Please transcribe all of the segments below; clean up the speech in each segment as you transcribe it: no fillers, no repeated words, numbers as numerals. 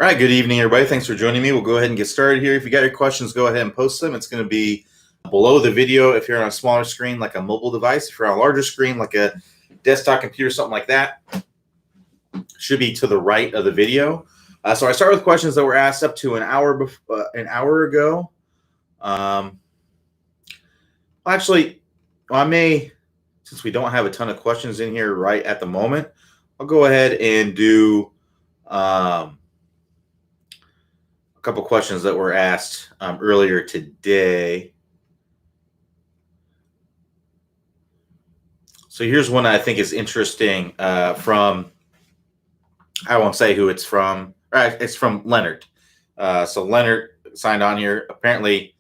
All right, good evening, everybody. Thanks for joining me. We'll go ahead and get started here. If you got your questions, go ahead and post them. It's going to be below the video if you're on a smaller screen, like a mobile device. If you're on a larger screen, like a desktop computer, something like that, should be to the right of the video. So I start with questions that were asked up to an hour ago. I may, since we don't have a ton of questions in here right at the moment, I'll go ahead and do a couple questions that were asked earlier today. So here's one I think is interesting from, I won't say who it's from. It's from Leonard. So Leonard signed on here. Apparently,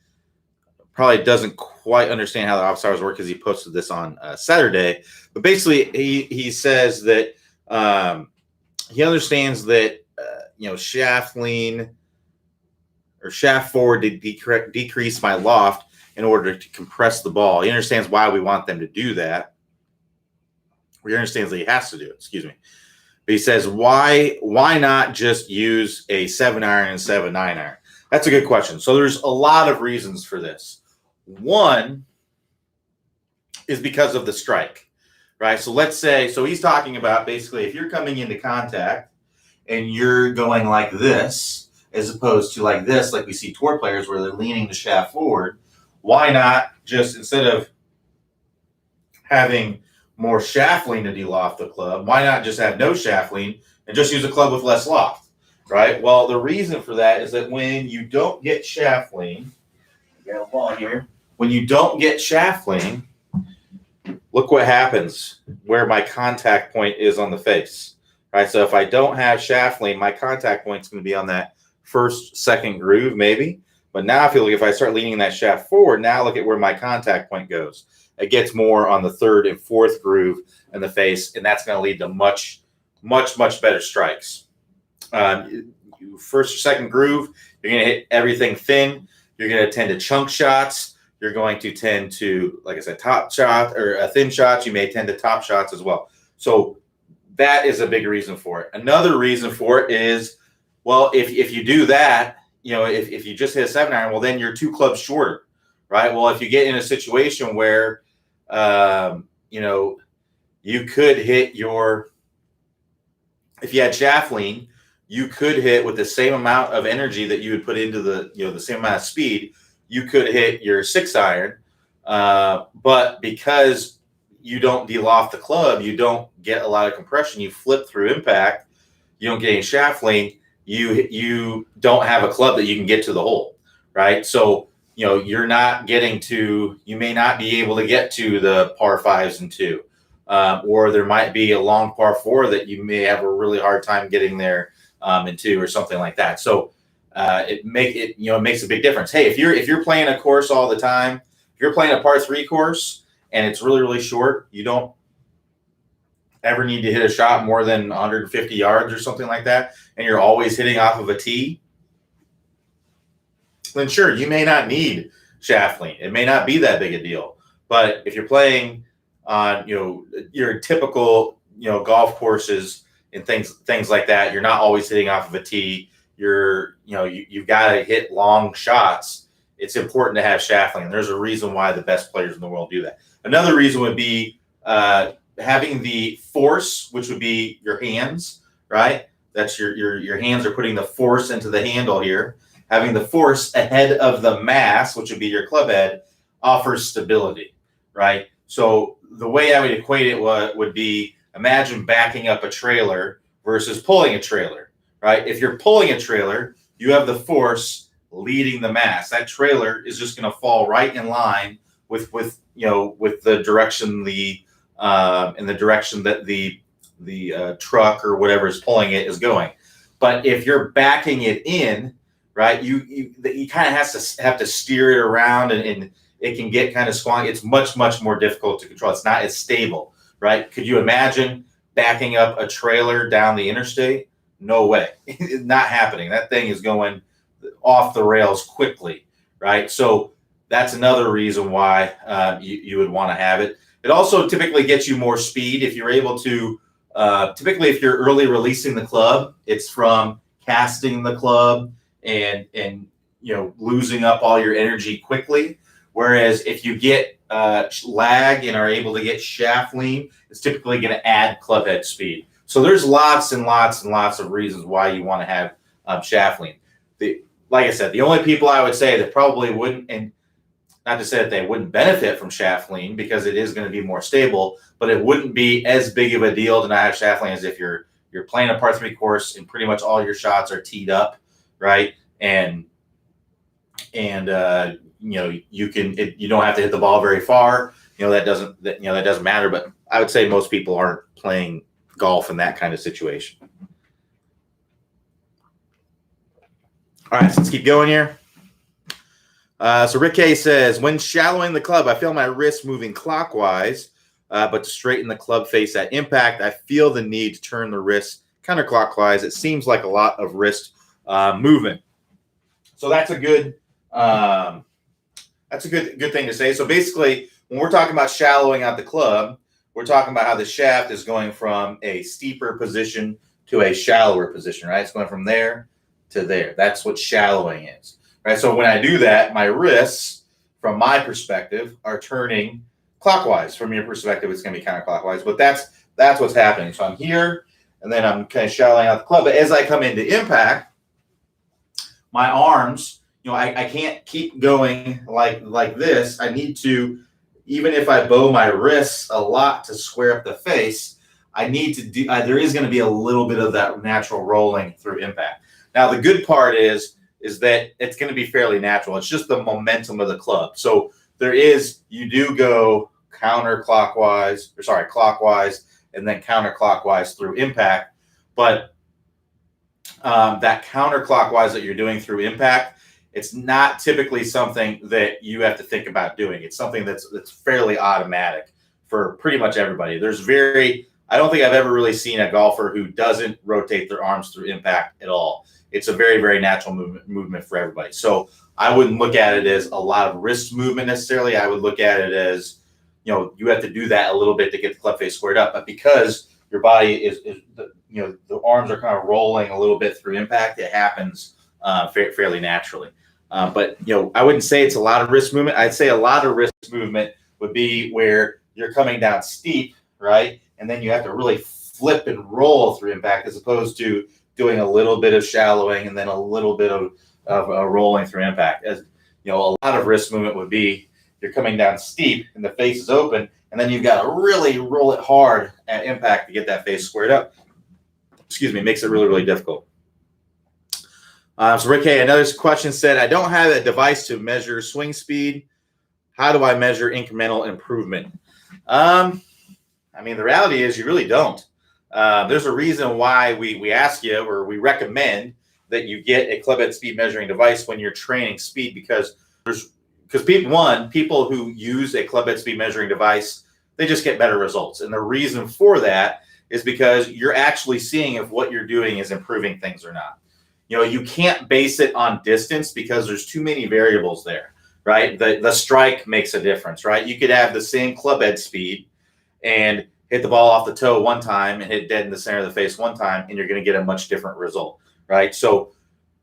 probably doesn't quite understand how the office hours work because he posted this on Saturday. But basically, he says that he understands that shaft lean or shaft forward to decrease my loft in order to compress the ball. He understands why we want them to do that. He understands that he has to do it. Excuse me. But he says, why not just use a 7-iron and 7-9 iron? That's a good question. So there's a lot of reasons for this. One is because of the strike, right? So let's say, so he's talking about basically if you're coming into contact and you're going like this, as opposed to like this, like we see tour players where they're leaning the shaft forward, why not just, instead of having more shaft lean to de-loft the club, why not just have no shaft lean and just use a club with less loft, right? Well, the reason for that is that when you don't get shaft lean, I got a ball here. When you don't get shaft lean, look what happens where my contact point is on the face, right? So if I don't have shaft lean, my contact point is going to be on that first, second groove maybe. But now if I start leaning that shaft forward, now look at where my contact point goes. It gets more on the third and fourth groove in the face, and that's going to lead to much, much, much better strikes. First or second groove, you're going to hit everything thin. You're going to tend to chunk shots. You're going to tend to, like I said, top shot or thin shots. You may tend to top shots as well. So that is a big reason for it. Another reason for it is, well, if you do that, if you just hit a 7-iron, well, then you're 2 clubs shorter, right? Well, if you get in a situation where, you could hit if you had shaft lean, you could hit with the same amount of energy that you would put into the same amount of speed, you could hit your 6-iron, but because you don't de-loft the club, you don't get a lot of compression, you flip through impact, you don't get any shaft lean, you don't have a club that you can get to the hole, right? So you're not getting to, you may not be able to get to the par 5s and 2, or there might be a long par 4 that you may have a really hard time getting there in 2 or something like that. So it makes a big difference. Hey, if you're playing a course all the time, if you're playing a par 3 course and it's really, really short, you don't ever need to hit a shot more than 150 yards or something like that, and you're always hitting off of a tee, then sure, you may not need shaft lean. It may not be that big a deal. But if you're playing on, your typical, golf courses and things like that, you're not always hitting off of a tee. You've got to hit long shots. It's important to have shaft lean. There's a reason why the best players in the world do that. Another reason would be having the force, which would be your hands, right? That's your hands are putting the force into the handle here. Having the force ahead of the mass, which would be your club head, offers stability, right? So the way I would equate it would be, imagine backing up a trailer versus pulling a trailer, right? If you're pulling a trailer, you have the force leading the mass. That trailer is just going to fall right in line with the direction in the direction that the truck or whatever is pulling it is going. But if you're backing it in, right, you kind of have to steer it around, and it can get kind of squonky. It's much, much more difficult to control. It's not as stable, right? Could you imagine backing up a trailer down the interstate? No way. It's not happening. That thing is going off the rails quickly, right? So that's another reason why you would want to have it. It also typically gets you more speed if you're able to. Typically, if you're early releasing the club, it's from casting the club and losing up all your energy quickly. Whereas if you get lag and are able to get shaft lean, it's typically going to add club head speed. So there's lots and lots and lots of reasons why you want to have shaft lean. Like I said, the only people I would say that probably wouldn't, and not to say that they wouldn't benefit from shaft lean because it is going to be more stable, but it wouldn't be as big of a deal to not have shaft lean as if you're playing a par 3 course and pretty much all your shots are teed up, right? And you don't have to hit the ball very far. That doesn't matter. But I would say most people aren't playing golf in that kind of situation. All right, so let's keep going here. So Rick K says, when shallowing the club, I feel my wrist moving clockwise, but to straighten the club face at impact, I feel the need to turn the wrist counterclockwise. It seems like a lot of wrist movement. So that's a good thing to say. So basically, when we're talking about shallowing out the club, we're talking about how the shaft is going from a steeper position to a shallower position, right? It's going from there to there. That's what shallowing is, right? So when I do that, my wrists, from my perspective, are turning clockwise. From your perspective, it's going to be counterclockwise, but that's what's happening. So I'm here, and then I'm kind of shallowing out the club. But as I come into impact, my arms, I can't keep going like this. I need to, even if I bow my wrists a lot to square up the face, I need to do, there is going to be a little bit of that natural rolling through impact. Now, the good part is that it's going to be fairly natural. It's just the momentum of the club. So you do go clockwise, and then counterclockwise through impact. But that counterclockwise that you're doing through impact, it's not typically something that you have to think about doing. It's something that's fairly automatic for pretty much everybody. I don't think I've ever really seen a golfer who doesn't rotate their arms through impact at all. It's a very, very natural movement for everybody. So I wouldn't look at it as a lot of wrist movement necessarily. I would look at it as, you have to do that a little bit to get the club face squared up. But because your body is the arms are kind of rolling a little bit through impact, it happens fairly naturally. But I wouldn't say it's a lot of wrist movement. I'd say a lot of wrist movement would be where you're coming down steep, right? And then you have to really flip and roll through impact, as opposed to doing a little bit of shallowing and then a little bit of rolling through impact. As a lot of wrist movement would be you're coming down steep and the face is open, and then you've got to really roll it hard at impact to get that face squared up. Excuse me, makes it really, really difficult. So Rick Hay, another question said, I don't have a device to measure swing speed. How do I measure incremental improvement? The reality is you really don't. There's a reason why we ask you, or we recommend that you get a club head speed measuring device when you're training speed, because people who use a club head speed measuring device, they just get better results. And the reason for that is because you're actually seeing if what you're doing is improving things or not. You can't base it on distance because there's too many variables there, right? The strike makes a difference, right? You could have the same club head speed and hit the ball off the toe one time and hit dead in the center of the face one time, and you're going to get a much different result, right? So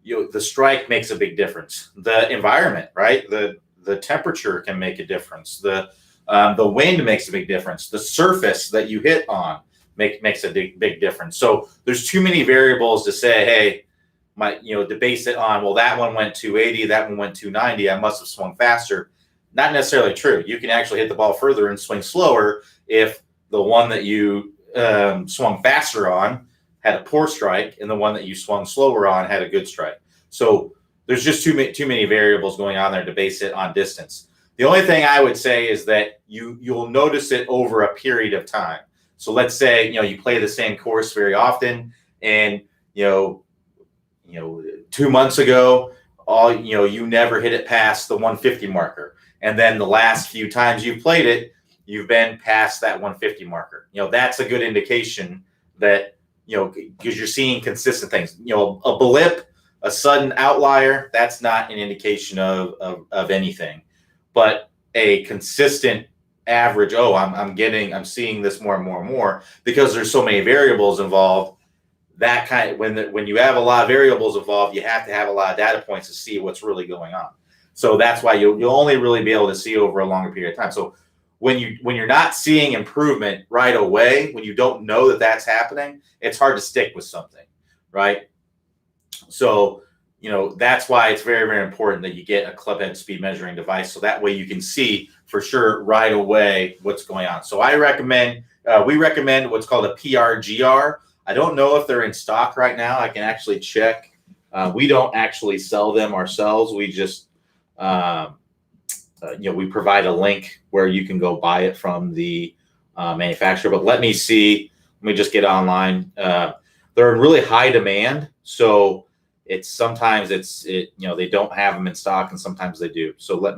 the strike makes a big difference. The environment, right? The temperature can make a difference. The wind makes a big difference. The surface that you hit on makes a big difference. So there's too many variables to say, hey, to base it on, well, that one went 280, that one went 290, I must have swung faster. Not necessarily true. You can actually hit the ball further and swing slower if the one that you swung faster on had a poor strike and the one that you swung slower on had a good strike. So there's just too many variables going on there to base it on distance. The only thing I would say is that you'll notice it over a period of time. So let's say you play the same course very often, and 2 months ago, you never hit it past the 150 marker, and then the last few times you've played it, you've been past that 150 marker. That's a good indication that because you're seeing consistent things. A blip, a sudden outlier, that's not an indication of anything, but a consistent average. I'm seeing this more and more and more, because there's so many variables involved. that kind of when you have a lot of variables involved, you have to have a lot of data points to see what's really going on. So that's why you'll only really be able to see over a longer period of time. So when you're not seeing improvement right away, when you don't know that that's happening, it's hard to stick with something, right? So that's why it's very, very important that you get a club head speed measuring device, so that way you can see for sure right away what's going on. So we recommend what's called a PRGR. I don't know if they're in stock right now. I can actually check. We don't actually sell them ourselves. We just, we provide a link where you can go buy it from the manufacturer. But let me see. Let me just get online. They're in really high demand, so sometimes they don't have them in stock, and sometimes they do. So let's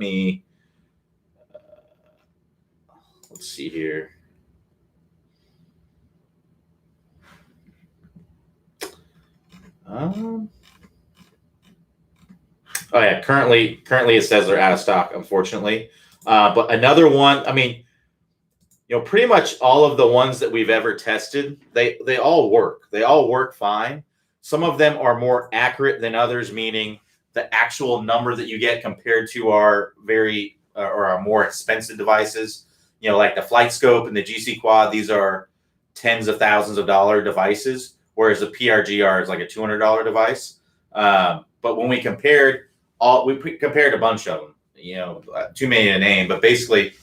see here. Oh yeah, currently it says they're out of stock, unfortunately. But another one, I mean, pretty much all of the ones that we've ever tested, they all work. They all work fine. Some of them are more accurate than others, meaning the actual number that you get compared to our our more expensive devices, like the Flight Scope and the GC Quad. These are tens of thousands of dollar devices, whereas the PRGR is like a $200 device. But when we compared a bunch of them, too many to name, but basically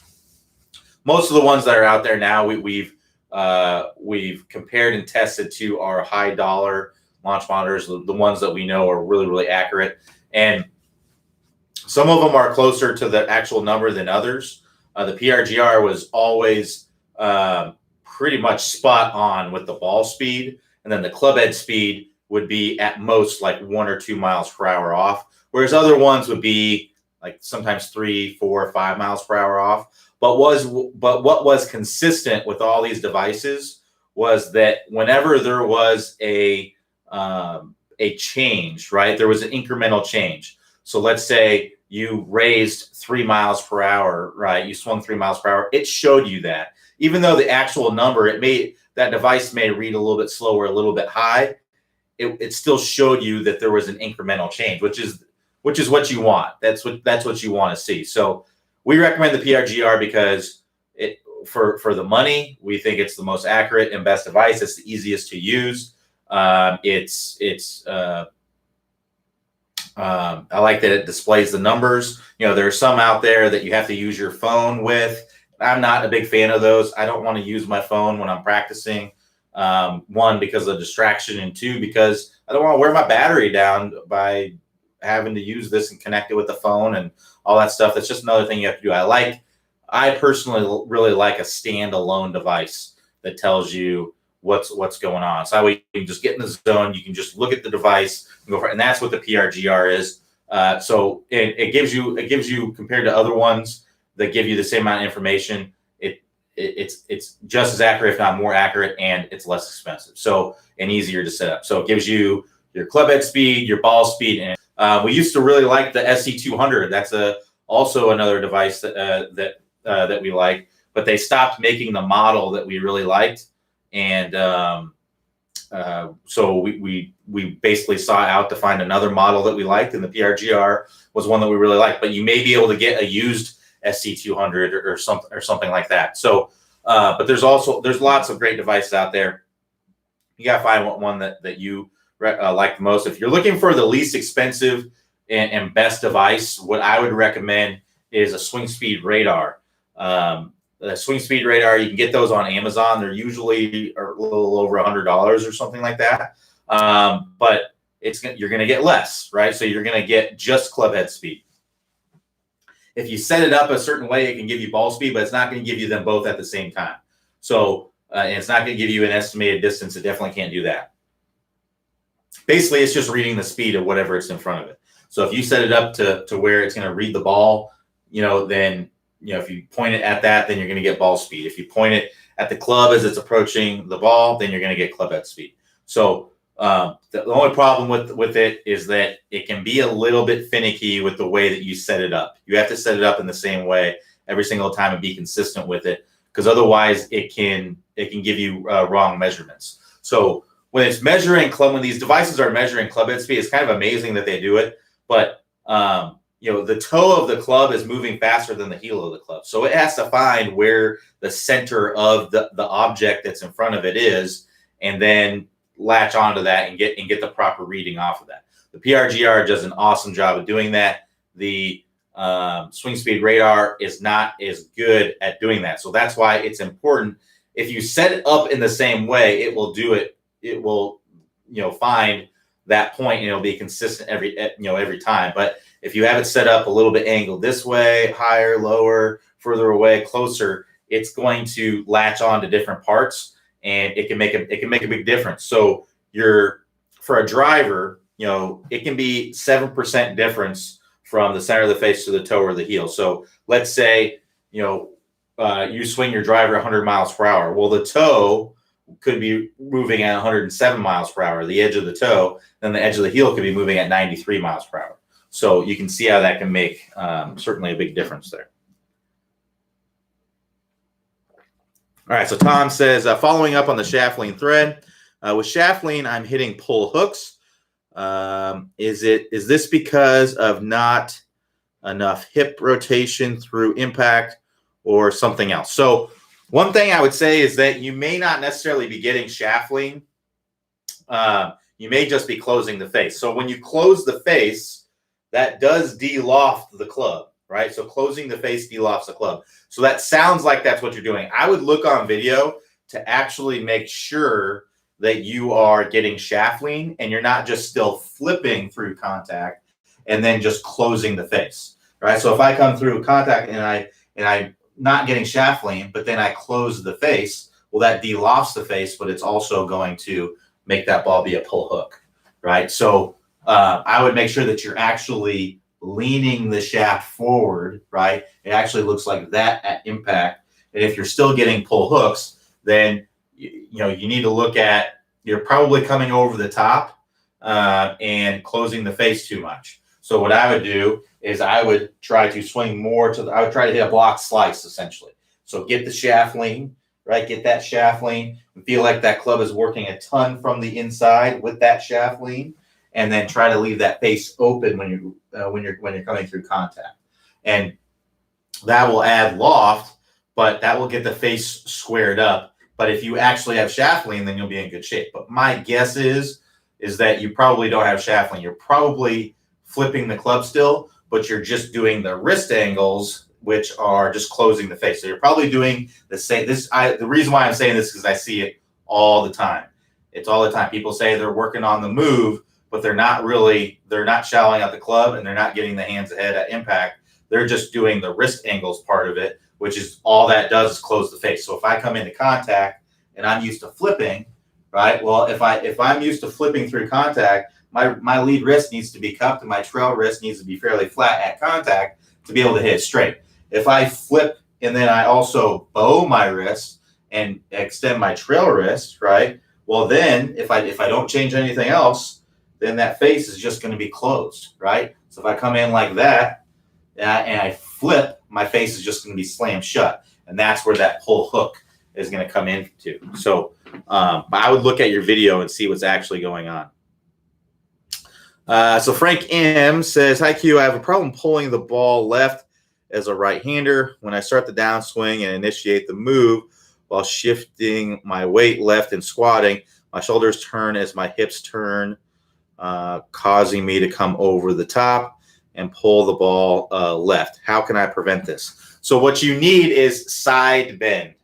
most of the ones that are out there now, we've compared and tested to our high dollar launch monitors, the ones that we know are really, really accurate. And some of them are closer to the actual number than others. The PRGR was always pretty much spot on with the ball speed. And then the club head speed would be at most like 1 or 2 miles per hour off, whereas other ones would be like sometimes 3, 4, 5 miles per hour off. But what was consistent with all these devices was that whenever there was a change, right, there was an incremental change. So let's say you raised 3 miles per hour, right? You swung 3 miles per hour. It showed you that, even though the actual number that device may read a little bit slower, a little bit high. It still showed you that there was an incremental change, which is what you want. That's what you want to see. So we recommend the PRGR because for the money, we think it's the most accurate and best device. It's the easiest to use. I like that it displays the numbers. There are some out there that you have to use your phone with. I'm not a big fan of those. I don't want to use my phone when I'm practicing. One, because of distraction, and two, because I don't want to wear my battery down by having to use this and connect it with the phone and all that stuff. That's just another thing you have to do. I personally really like a standalone device that tells you what's going on. So that way you can just get in the zone. You can just look at the device and go for it. And that's what the PRGR is. So it gives you, compared to other ones that give you the same amount of information, it's just as accurate, if not more accurate, and it's less expensive. So, and easier to set up. So it gives you your club head speed, your ball speed. And we used to really like the SC200. That's also another device that we like, but they stopped making the model that we really liked. And so we basically sought out to find another model that we liked, and the PRGR was one that we really liked. But you may be able to get a used SC200 or something like that. So, but there's lots of great devices out there. You gotta find one that you like the most. If you're looking for the least expensive and best device, what I would recommend is a swing speed radar. The swing speed radar, you can get those on Amazon. They're usually a little over $100 or something like that. But you're going to get less, right? So you're going to get just club head speed. If you set it up a certain way, it can give you ball speed, but it's not going to give you them both at the same time. So and it's not going to give you an estimated distance. It definitely can't do that. Basically, it's just reading the speed of whatever it's in front of it. So if you set it up to where it's going to read the ball, then if you point it at that, then you're going to get ball speed. If you point it at the club as it's approaching the ball, then you're going to get club head speed. So the only problem with it is that it can be a little bit finicky with the way that you set it up. You have to set it up in the same way every single time and be consistent with it, because otherwise it can give you wrong measurements. So when it's measuring club, when these devices are measuring club head speed, it's kind of amazing that they do it. But the toe of the club is moving faster than the heel of the club, so it has to find where the center of the object that's in front of it is, and then latch onto that and get the proper reading off of that. The PRGR does an awesome job of doing that. The swing speed radar is not as good at doing that, so that's why it's important. If you set it up in the same way, it will do it. It will, find that point, and it'll be consistent every time. But if you have it set up a little bit angled this way, higher, lower, further away, closer, it's going to latch on to different parts, and it can make a big difference. So for a driver, it can be 7% difference from the center of the face to the toe or the heel. So let's say, you swing your driver 100 miles per hour. Well, the toe could be moving at 107 miles per hour, the edge of the toe, then the edge of the heel could be moving at 93 miles per hour. So you can see how that can make certainly a big difference there. All right, so Tom says, following up on the shaft lean thread, with shaft lean, I'm hitting pull hooks. Is this because of not enough hip rotation through impact or something else? So one thing I would say is that you may not necessarily be getting shaft lean. You may just be closing the face. So when you close the face, that does de-loft the club, right? So closing the face de-lofts the club. So that sounds like that's what you're doing. I would look on video to actually make sure that you are getting shaft lean and you're not just still flipping through contact and then just closing the face, right? So if I come through contact and I not getting shaft lean, but then I close the face, well, that de-lofts the face, but it's also going to make that ball be a pull hook, right? So I would make sure that you're actually leaning the shaft forward, right? It actually looks like that at impact. And if you're still getting pull hooks, then you need to look at, you're probably coming over the top and closing the face too much. So what I would do is I would try to swing more I would try to hit a block slice, essentially. So get the shaft lean, right? Get that shaft lean and feel like that club is working a ton from the inside with that shaft lean, and then try to leave that face open when you're coming through contact. And that will add loft, but that will get the face squared up. But if you actually have shaft lean, then you'll be in good shape. But my guess is that you probably don't have shaft lean. You're probably flipping the club still, but you're just doing the wrist angles, which are just closing the face. So you're probably doing the same. The reason why I'm saying this is because I see it all the time. It's all the time. People say they're working on the move, but they're not shallowing out the club, and they're not getting the hands ahead at impact. They're just doing the wrist angles part of it, which is all that does is close the face. So if I come into contact and I'm used to flipping, right? Well, if I'm used to flipping through contact, my lead wrist needs to be cupped and my trail wrist needs to be fairly flat at contact to be able to hit it straight. If I flip and then I also bow my wrist and extend my trail wrist, right? Well, then if I don't change anything else, then that face is just going to be closed, right? So if I come in like that and I flip, my face is just going to be slammed shut. And that's where that pull hook is going to come into. So I would look at your video and see what's actually going on. So Frank M says, hi Q, I have a problem pulling the ball left as a right-hander. When I start the downswing and initiate the move while shifting my weight left and squatting, my shoulders turn as my hips turn, causing me to come over the top and pull the ball left. How can I prevent this? So what you need is side bend,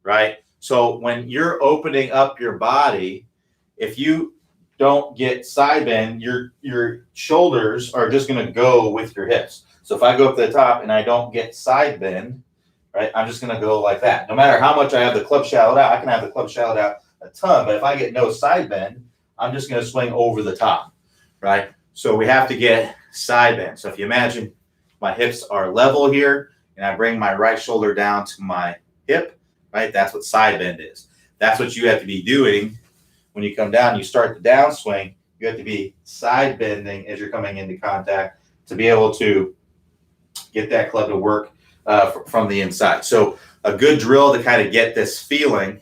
right? So when you're opening up your body, if you don't get side bend, your shoulders are just going to go with your hips. So if I go up to the top and I don't get side bend, right, I'm just going to go like that. No matter how much I have the club shallowed out, I can have the club shallowed out a ton, but if I get no side bend, I'm just going to swing over the top, right? So we have to get side bend. So if you imagine my hips are level here and I bring my right shoulder down to my hip, right? That's what side bend is. That's what you have to be doing when you come down. You start the downswing, you have to be side bending as you're coming into contact to be able to get that club to work from the inside. So a good drill to kind of get this feeling,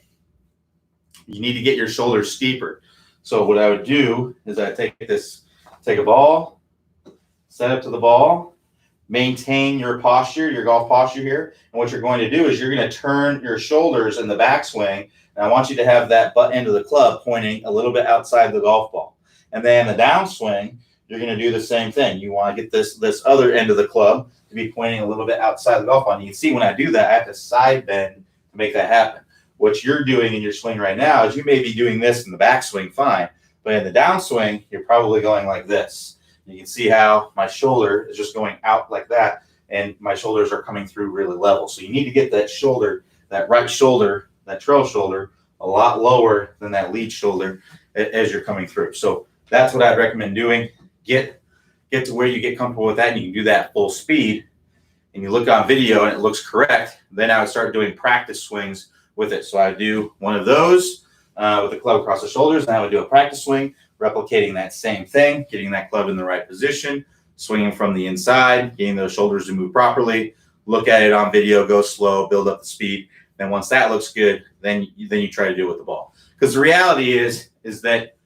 you need to get your shoulders steeper. So what I would do is I take a ball, set up to the ball, maintain your posture, your golf posture here. And what you're going to do is you're going to turn your shoulders in the backswing. And I want you to have that butt end of the club pointing a little bit outside the golf ball. And then the downswing, you're going to do the same thing. You want to get this other end of the club to be pointing a little bit outside the golf ball. And you can see when I do that, I have to side bend to make that happen. What you're doing in your swing right now is you may be doing this in the backswing, fine. But in the downswing, you're probably going like this. You can see how my shoulder is just going out like that, and my shoulders are coming through really level. So you need to get that shoulder, that right shoulder, that trail shoulder, a lot lower than that lead shoulder as you're coming through. So that's what I'd recommend doing. Get to where you get comfortable with that, and you can do that full speed, and you look on video and it looks correct. Then I would start doing practice swings with it. So I do one of those with the club across the shoulders, and I would do a practice swing, replicating that same thing, getting that club in the right position, swinging from the inside, getting those shoulders to move properly. Look at it on video, go slow, build up the speed. Then once that looks good, then you try to do it with the ball. Because the reality is that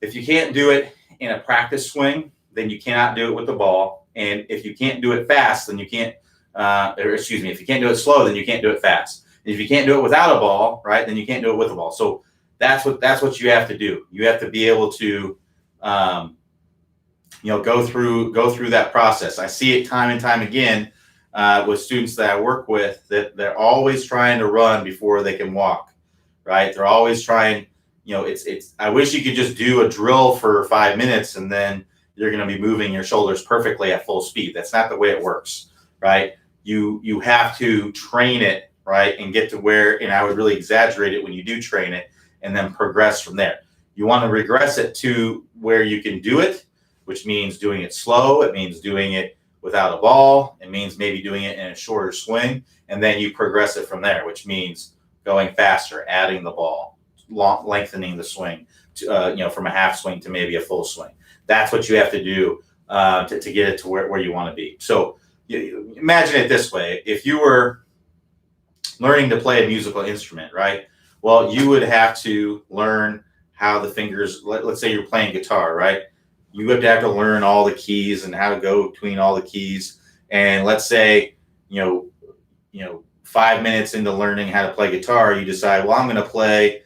if you can't do it in a practice swing, then you cannot do it with the ball. And if you can't do it fast, then you can't, if you can't do it slow, then you can't do it fast. And if you can't do it without a ball, right, then you can't do it with a ball. So that's what you have to do. You have to be able to, go through that process. I see it time and time again with students that I work with, that they're always trying to run before they can walk, right? They're always trying, I wish you could just do a drill for 5 minutes and then you're going to be moving your shoulders perfectly at full speed. That's not the way it works, right? You have to train it, right, and get to where, and I would really exaggerate it when you do train it, and then progress from there. You want to regress it to where you can do it, which means doing it slow. It means doing it without a ball. It means maybe doing it in a shorter swing, and then you progress it from there, which means going faster, adding the ball, lengthening the swing, from a half swing to maybe a full swing. That's what you have to do to get it to where you want to be. So imagine it this way. If you were learning to play a musical instrument, right? Well, you would have to learn how the fingers, let's say you're playing guitar, right? You would have to learn all the keys and how to go between all the keys. And let's say, 5 minutes into learning how to play guitar, you decide, well, I'm going to play,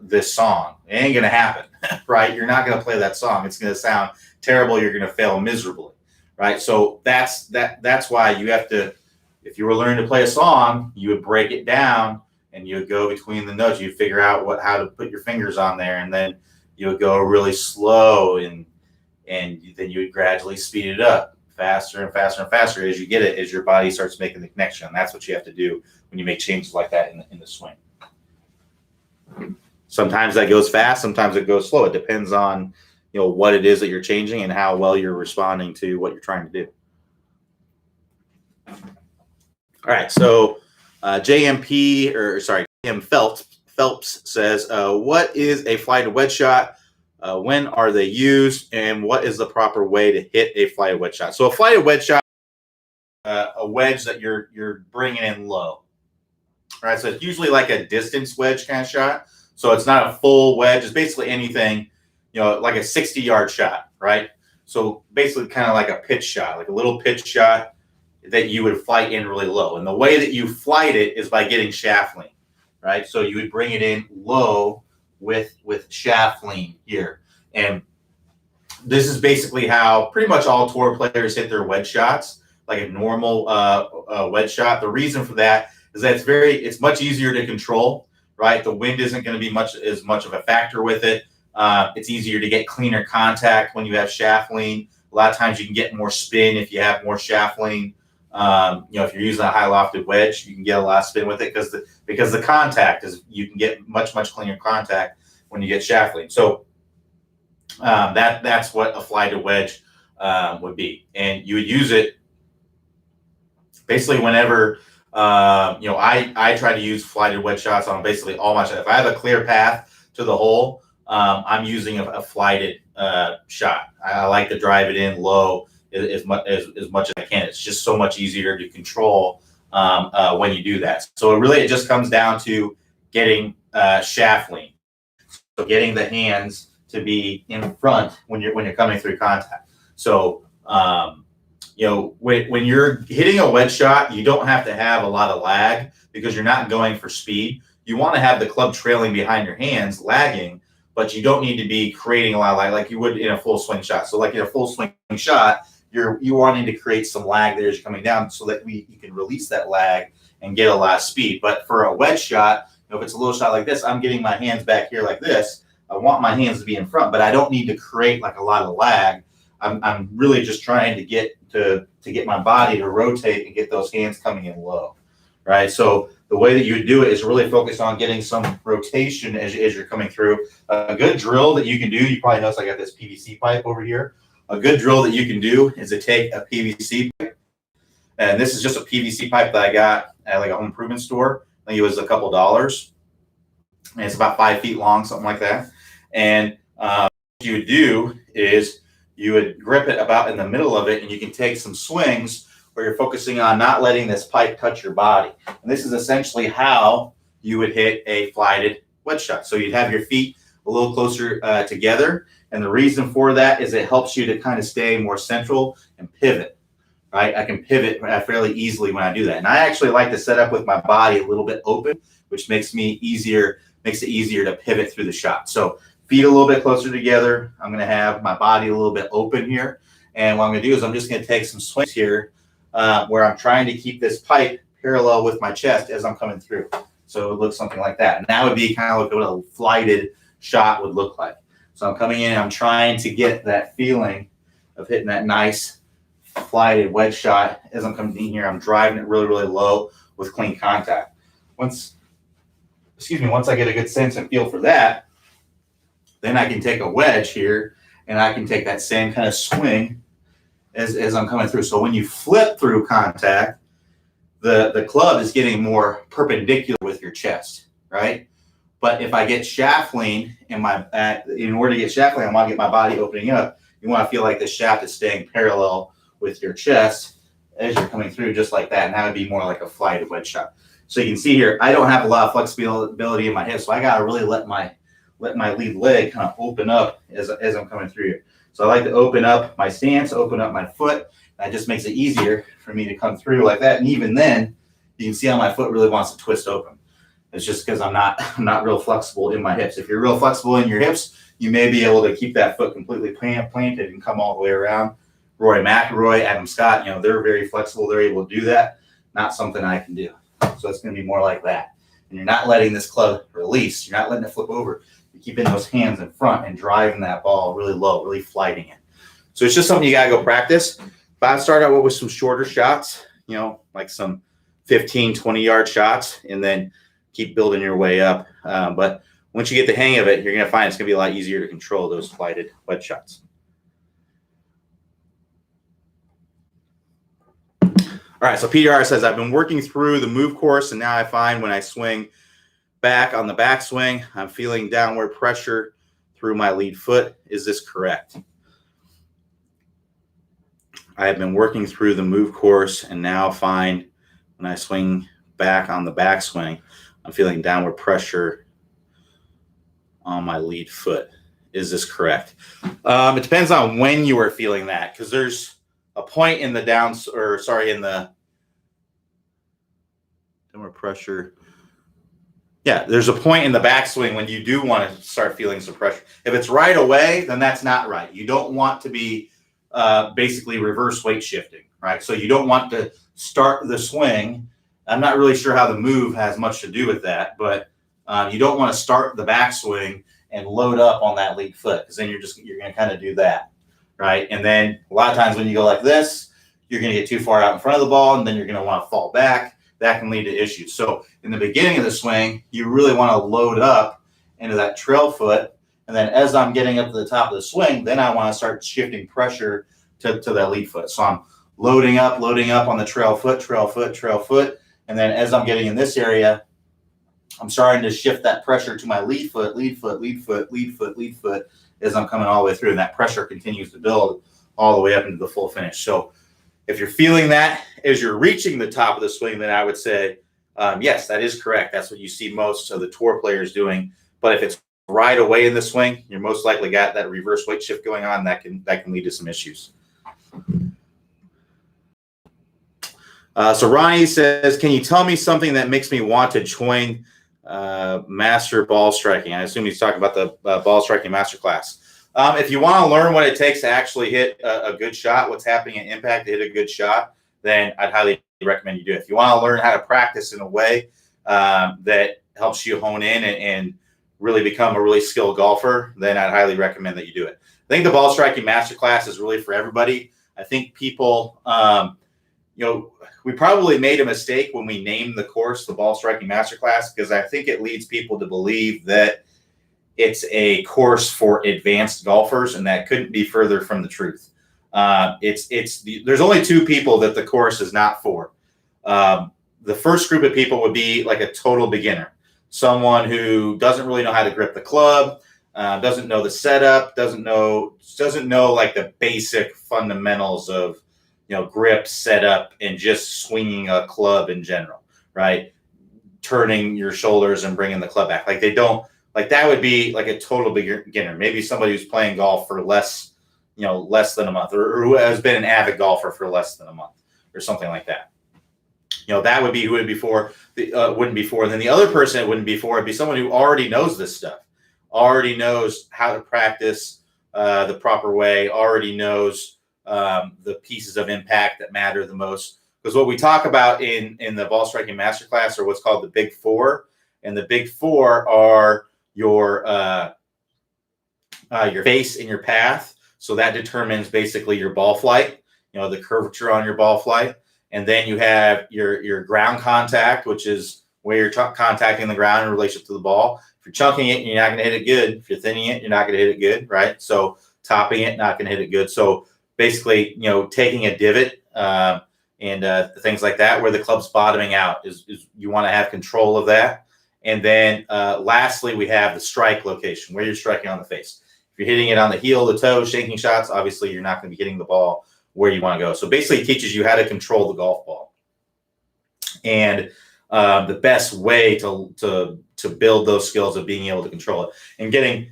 this song. It ain't going to happen, right? You're not going to play that song. It's going to sound terrible. You're going to fail miserably, right? So that's why you have to, if you were learning to play a song, you would break it down and you would go between the notes. You'd figure out how to put your fingers on there, and then you would go really slow, and then you would gradually speed it up faster and faster and faster as you get it, as your body starts making the connection. And that's what you have to do when you make changes like that in the swing. Sometimes that goes fast, sometimes it goes slow. It depends on what it is that you're changing and how well you're responding to what you're trying to do. All right, so JM Phelps says, what is a flighted wedge shot? When are they used, and what is the proper way to hit a flighted wedge shot? So a flighted wedge shot, a wedge that you're bringing in low. All right, so it's usually like a distance wedge kind of shot. So it's not a full wedge. It's basically anything, like a 60-yard shot, right? So basically kind of like a pitch shot, like a little pitch shot that you would flight in really low. And the way that you flight it is by getting shaft lean, right? So you would bring it in low with shaft lean here. And this is basically how pretty much all tour players hit their wedge shots, like a normal wedge shot. The reason for that is that it's much easier to control, right? The wind isn't going to be as much of a factor with it. It's easier to get cleaner contact when you have shaft lean. A lot of times you can get more spin if you have more shaft lean. If you're using a high lofted wedge, you can get a lot of spin with it because the contact you can get much cleaner contact when you get shaft lean. So that's what a flighted wedge would be, and you would use it basically whenever. I try to use flighted wedge shots on basically all my shots. If I have a clear path to the hole, I'm using a flighted shot. I like to drive it in low as much as I can. It's just so much easier to control when you do that. So it just comes down to getting shaft lean. So getting the hands to be in front when you're coming through contact. So when you're hitting a wedge shot, you don't have to have a lot of lag because you're not going for speed. You want to have the club trailing behind your hands, lagging, but you don't need to be creating a lot of lag like you would in a full swing shot. So like in a full swing shot, you wanting to create some lag there as you're coming down so that you can release that lag and get a lot of speed. But for a wedge shot, if it's a little shot like this, I'm getting my hands back here like this. I want my hands to be in front, but I don't need to create like a lot of lag. I'm really just trying to get my body to rotate and get those hands coming in low, right? So the way that you would do it is really focus on getting some rotation as you're coming through. A good drill that you can do, you probably notice I got this PVC pipe over here. A good drill that you can do is to take a PVC pipe, and this is just a PVC pipe that I got at like a home improvement store. I think it was a couple dollars, and it's about 5 feet long, something like that. And what you would do is you would grip it about in the middle of it, and you can take some swings where you're focusing on not letting this pipe touch your body. And this is essentially how you would hit a flighted wedge shot. So you'd have your feet a little closer together. And the reason for that is it helps you to kind of stay more central and pivot, right? I can pivot fairly easily when I do that. And I actually like to set up with my body a little bit open, which makes it easier to pivot through the shot. So feet a little bit closer together. I'm going to have my body a little bit open here. And what I'm going to do is I'm just going to take some swings here where I'm trying to keep this pipe parallel with my chest as I'm coming through. So it looks something like that. And that would be kind of like what a flighted shot would look like. So I'm coming in and I'm trying to get that feeling of hitting that nice flighted wedge shot as I'm coming in here. I'm driving it really, really low with clean contact. Once I get a good sense and feel for that, then I can take a wedge here and I can take that same kind of swing as I'm coming through. So when you flip through contact, the club is getting more perpendicular with your chest, right? But if I get shaft lean in order to get shaft lean, I want to get my body opening up. You want to feel like the shaft is staying parallel with your chest as you're coming through, just like that. And that would be more like a flighted wedge shot. So you can see here, I don't have a lot of flexibility in my hips, so I got to really let my lead leg kind of open up as I'm coming through here. So I like to open up my stance, open up my foot. That just makes it easier for me to come through like that. And even then, you can see how my foot really wants to twist open. It's just because I'm not real flexible in my hips. If you're real flexible in your hips, you may be able to keep that foot completely planted and come all the way around. Rory McIlroy, Adam Scott, they're very flexible. They're able to do that. Not something I can do. So it's going to be more like that. And you're not letting this club release. You're not letting it flip over. You're keeping those hands in front and driving that ball really low, really flighting it. So it's just something you got to go practice. But I start out with some shorter shots, like some 15, 20-yard shots, and then keep building your way up. But once you get the hang of it, you're going to find it's going to be a lot easier to control those flighted wedge shots. All right, so PDR says, I've been working through the move course, and now I find when I swing back on the backswing, I'm feeling downward pressure through my lead foot. Is this correct? I have been working through the move course and now find when I swing back on the backswing, I'm feeling downward pressure on my lead foot. Is this correct? It depends on when you are feeling that, because there's a point in the in the downward pressure. Yeah, there's a point in the backswing when you do want to start feeling some pressure. If it's right away, then that's not right. You don't want to be basically reverse weight shifting, right? So you don't want to start the swing. I'm not really sure how the move has much to do with that, but you don't want to start the backswing and load up on that lead foot, because then you're going to kind of do that, right? And then a lot of times when you go like this, you're going to get too far out in front of the ball, and then you're going to want to fall back. That can lead to issues. So in the beginning of the swing, you really want to load up into that trail foot. And then as I'm getting up to the top of the swing, then I want to start shifting pressure to that lead foot. So I'm loading up on the trail foot. And then as I'm getting in this area, I'm starting to shift that pressure to my lead foot as I'm coming all the way through. And that pressure continues to build all the way up into the full finish. So if you're feeling that as you're reaching the top of the swing, then I would say, yes, that is correct. That's what you see most of the tour players doing. But if it's right away in the swing, you're most likely got that reverse weight shift going on. That can lead to some issues. So Ronnie says, can you tell me something that makes me want to join master ball striking? I assume he's talking about the ball striking master class. If you want to learn what it takes to actually hit a good shot, what's happening at impact to hit a good shot, then I'd highly recommend you do it. If you want to learn how to practice in a way that helps you hone in and really become a really skilled golfer, then I'd highly recommend that you do it. I think the ball striking master class is really for everybody. I think people, we probably made a mistake when we named the course the ball striking master class, because I think it leads people to believe that it's a course for advanced golfers, and that couldn't be further from the truth. There's only two people that the course is not for. The first group of people would be like a total beginner, someone who doesn't really know how to grip the club, doesn't know the setup, doesn't know like the basic fundamentals of grip, setup, and just swinging a club in general, right? Turning your shoulders and bringing the club back. Like they don't, like that would be like a total beginner. Maybe somebody who's playing golf for less than a month, or who has been an avid golfer for less than a month, or something like that. That would be who it would be for. Wouldn't be for. And then the other person it wouldn't be for would be someone who already knows this stuff, already knows how to practice the proper way, already knows the pieces of impact that matter the most. Because what we talk about in the ball striking masterclass are what's called the big four, and the big four are your face and your path. So that determines basically your ball flight, the curvature on your ball flight. And then you have your ground contact, which is where you're contacting the ground in relationship to the ball. If you're chunking it, you're not going to hit it good. If you're thinning it, you're not going to hit it good, right? So topping it, not going to hit it good. So basically, taking a divot and things like that, where the club's bottoming out, is you want to have control of that. And then lastly, we have the strike location, where you're striking on the face. If you're hitting it on the heel, the toe, shaking shots, obviously you're not going to be hitting the ball where you want to go. So basically it teaches you how to control the golf ball. And the best way to build those skills of being able to control it and getting,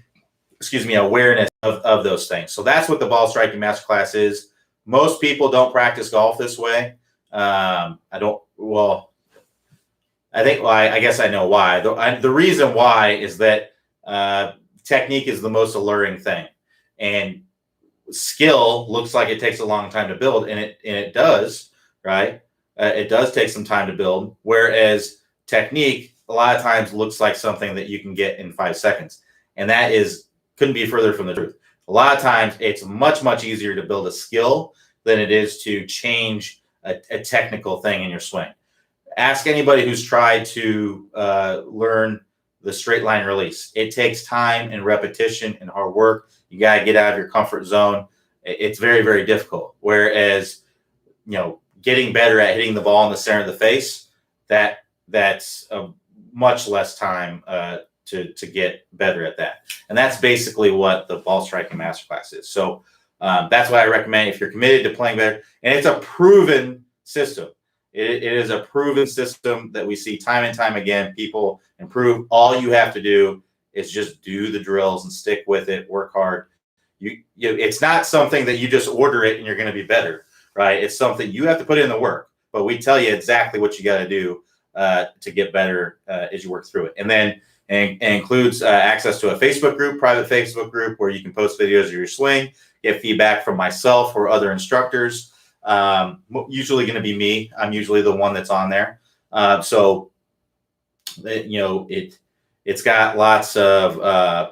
awareness of those things. So that's what the ball striking masterclass is. Most people don't practice golf this way. I guess I know why. The reason why is that technique is the most alluring thing, and skill looks like it takes a long time to build, and it does, right? It does take some time to build, whereas technique a lot of times looks like something that you can get in 5 seconds, and that couldn't be further from the truth. A lot of times it's much, much easier to build a skill than it is to change a technical thing in your swing. Ask anybody who's tried to learn the straight line release. It takes time and repetition and hard work. You got to get out of your comfort zone. It's very, very difficult. Whereas, getting better at hitting the ball in the center of the face, that's a much less time to get better at that. And that's basically what the ball striking masterclass is. So that's what I recommend if you're committed to playing better. And it's a proven system. It is a proven system that we see time and time again. People improve. All you have to do is just do the drills and stick with it, work hard. It's not something that you just order it and you're going to be better, right? It's something you have to put in the work, but we tell you exactly what you got to do to get better as you work through it. And then and includes access to a Facebook group, private Facebook group, where you can post videos of your swing, get feedback from myself or other instructors. Usually going to be me. I'm usually the one that's on there. It's got lots of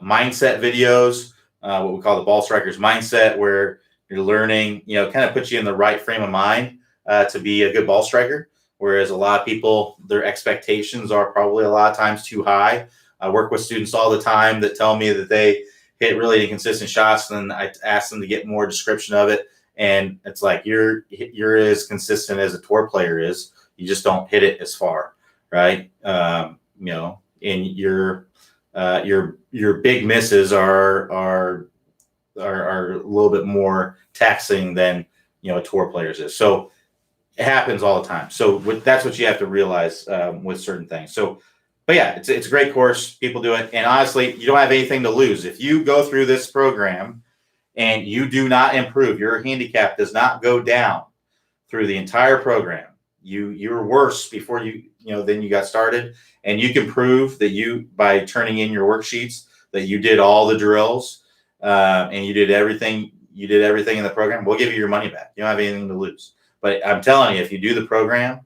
mindset videos, what we call the ball striker's mindset, where you're learning, kind of puts you in the right frame of mind to be a good ball striker. Whereas a lot of people, their expectations are probably a lot of times too high. I work with students all the time that tell me that they hit really inconsistent shots, and then I ask them to get more description of it. And it's like, you're as consistent as a tour player is. You just don't hit it as far, right? And your big misses are a little bit more taxing than a tour player's is. So it happens all the time. So that's what you have to realize with certain things. So but yeah, it's a great course. People do it, and honestly, you don't have anything to lose if you go through this program and you do not improve. Your handicap does not go down through the entire program. You're worse before than you got started, and you can prove that you by turning in your worksheets that you did all the drills and you did everything. You did everything in the program. We'll give you your money back. You don't have anything to lose. But I'm telling you, if you do the program,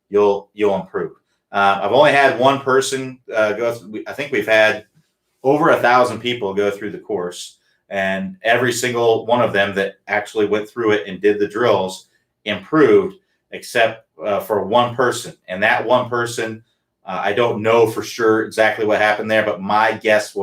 you'll improve. I've only had one person go through. I think we've had over 1,000 people go through the course, and every single one of them that actually went through it and did the drills improved, except for one person. And that one person, I don't know for sure exactly what happened there, but my guess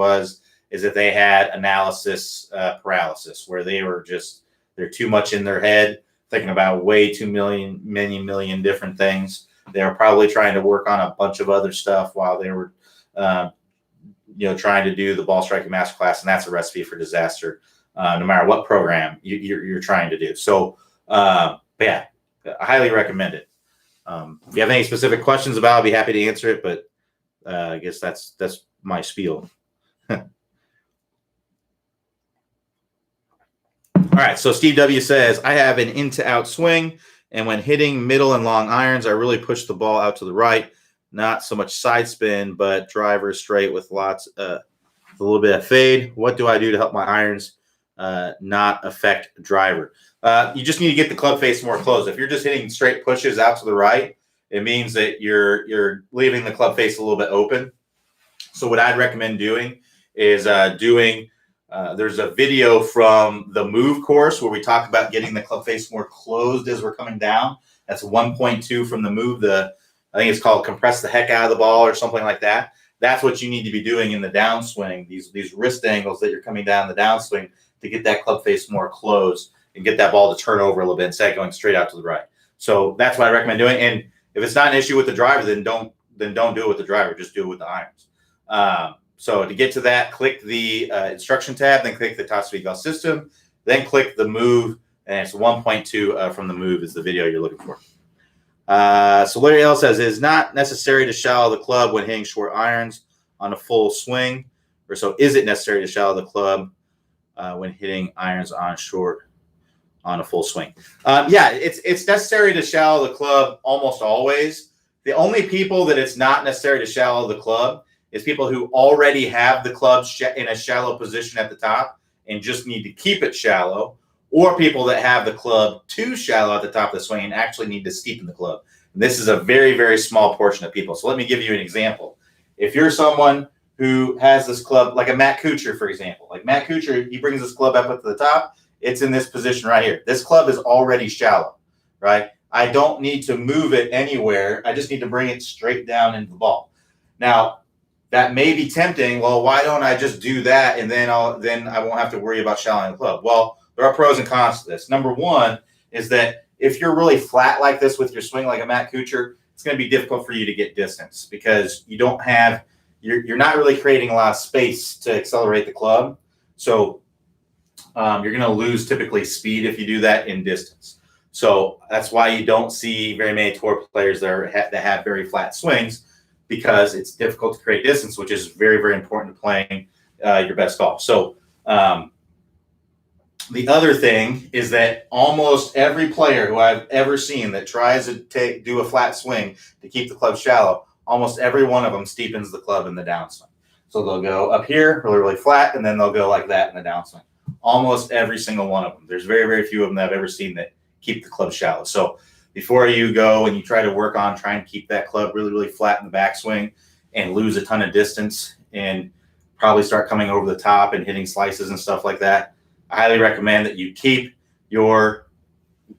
is that they had analysis paralysis, where they're too much in their head, thinking about many million different things. They were probably trying to work on a bunch of other stuff while they were, trying to do the ball striking masterclass, and that's a recipe for disaster, no matter what program you're trying to do. So, but yeah, I highly recommend it. If you have any specific questions about it, I'll be happy to answer it. But I guess that's my spiel. All right. So Steve W says, I have an in to out swing, and when hitting middle and long irons, I really push the ball out to the right. Not so much side spin, but driver straight with a little bit of fade. What do I do to help my irons not affect driver? You just need to get the club face more closed. If you're just hitting straight pushes out to the right, it means that you're leaving the club face a little bit open. So what I'd recommend doing is there's a video from the move course where we talk about getting the club face more closed as we're coming down. That's 1.2 from the move. I think it's called compress the heck out of the ball or something like that. That's what you need to be doing in the downswing, these wrist angles that you're coming down the downswing to get that club face more closed and get that ball to turn over a little bit instead of going straight out to the right. So that's what I recommend doing. And if it's not an issue with the driver, then don't do it with the driver. Just do it with the irons. So to get to that, click the instruction tab, then click the top speed golf system, then click the move, and it's 1.2 from the move is the video you're looking for. So Larry L says, it's not necessary to shallow the club when hitting short irons on a full swing, or so is it necessary to shallow the club when hitting irons on a full swing? Yeah, it's necessary to shallow the club almost always. The only people that it's not necessary to shallow the club is people who already have the club in a shallow position at the top and just need to keep it shallow, or people that have the club too shallow at the top of the swing and actually need to steepen the club. And this is a very, very small portion of people. So let me give you an example. If you're someone who has this club, like a Matt Kuchar, for example, like Matt Kuchar, he brings this club up to the top. It's in this position right here. This club is already shallow, right? I don't need to move it anywhere. I just need to bring it straight down into the ball. Now, that may be tempting. Well, why don't I just do that, and then I won't have to worry about shallowing the club? Well, there are pros and cons to this. Number one is that if you're really flat like this with your swing, like a Matt Kuchar, it's going to be difficult for you to get distance because you're not really creating a lot of space to accelerate the club. So you're going to lose typically speed if you do that in distance. So that's why you don't see very many tour players that have very flat swings, because it's difficult to create distance, which is very, very important to playing your best golf. So the other thing is that almost every player who I've ever seen that tries to do a flat swing to keep the club shallow, almost every one of them steepens the club in the downswing. So they'll go up here really, really flat, and then they'll go like that in the downswing. Almost every single one of them. There's very, very few of them that I've ever seen that keep the club shallow. So before you go and you try to work on trying to keep that club really, really flat in the backswing and lose a ton of distance and probably start coming over the top and hitting slices and stuff like that, I highly recommend that you keep your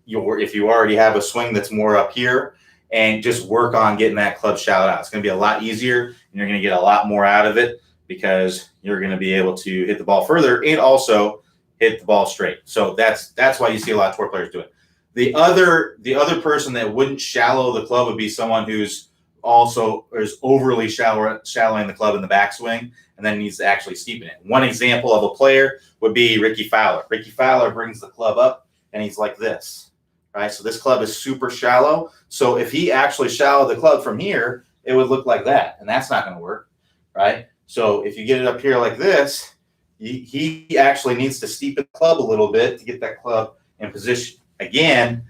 if you already have a swing that's more up here, and just work on getting that club shallowed out. It's going to be a lot easier, and you're going to get a lot more out of it because you're going to be able to hit the ball further and also hit the ball straight. So that's why you see a lot of tour players do it. The other person that wouldn't shallow the club would be someone who's also is overly shallowing the club in the backswing and then needs to actually steepen it. One example of a player would be Ricky Fowler. Ricky Fowler brings the club up and he's like this, right? So this club is super shallow. So if he actually shallowed the club from here, it would look like that, and that's not going to work, right? So if you get it up here like this, he actually needs to steepen the club a little bit to get that club in position. Again,